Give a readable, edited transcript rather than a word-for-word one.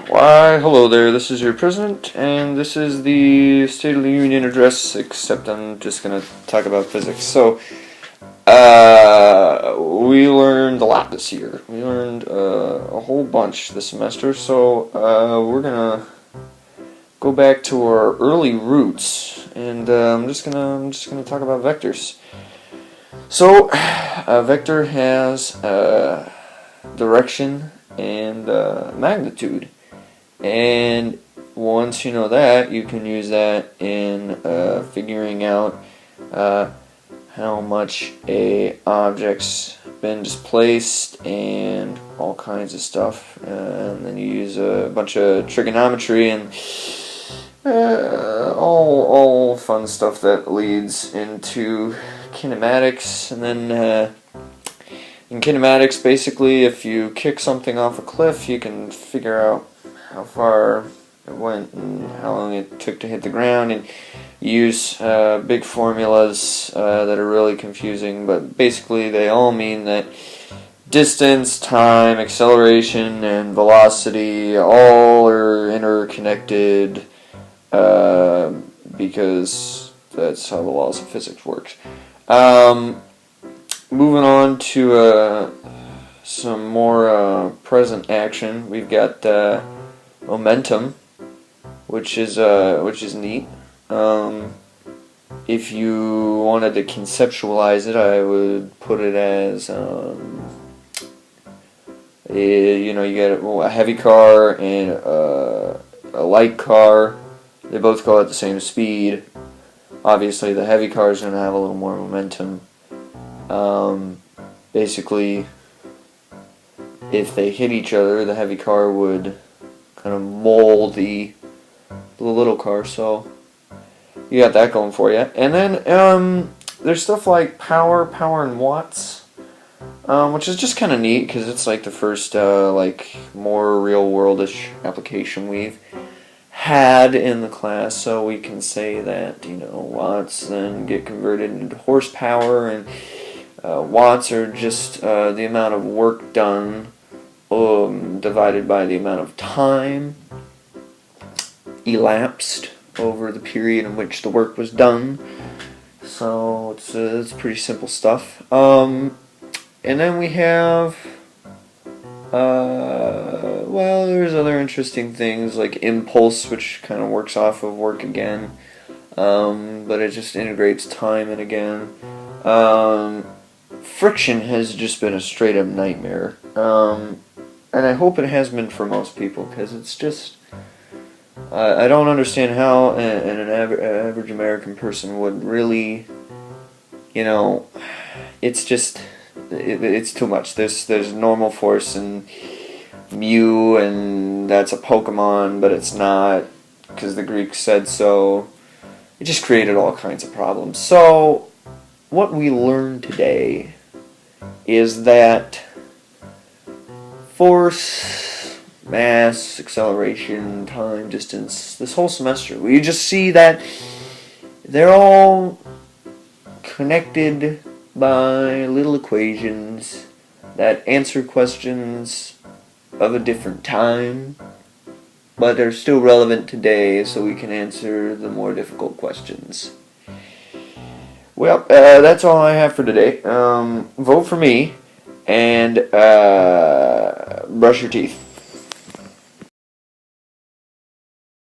Why, hello there, this is your president, and this is the State of the Union address, except I'm just going to talk about physics. So, we learned a lot this year. We learned a whole bunch this semester, so we're going to go back to our early roots, and I'm just gonna talk about vectors. So, a vector has direction and magnitude. And once you know that, you can use that in figuring out how much a object's been displaced and all kinds of stuff. And then you use a bunch of trigonometry and all fun stuff that leads into kinematics. And then in kinematics, basically, if you kick something off a cliff, you can figure out how far it went and how long it took to hit the ground, and use big formulas that are really confusing, but basically they all mean that distance, time, acceleration, and velocity all are interconnected because that's how the laws of physics work. Moving on to some more present action, we've got momentum, which is neat. If you wanted to conceptualize it, I would put it as you get a heavy car and a light car. They both go at the same speed. Obviously, the heavy car is going to have a little more momentum. Basically, if they hit each other, the heavy car would kind of mold the little car, so you got that going for you. And then there's stuff like power in watts, which is just kind of neat because it's like the first like more real worldish application we've had in the class. So we can say that watts then get converted into horsepower, and watts are just the amount of work done divided by the amount of time elapsed over the period in which the work was done. So it's pretty simple stuff. And then we have there's other interesting things like impulse, which kind of works off of work again, but it just integrates time in again. Friction has just been a straight up nightmare. And I hope it has been for most people, because it's just I don't understand how an average American person would really, it's just it's too much. There's normal force and mu, and that's a Pokemon, but it's not because the Greeks said so. It just created all kinds of problems. So what we learned today is that force, mass, acceleration, time, distance, this whole semester, we just see that they're all connected by little equations that answer questions of a different time, but are still relevant today, so we can answer the more difficult questions. Well, that's all I have for today. Vote for me, and brush your teeth.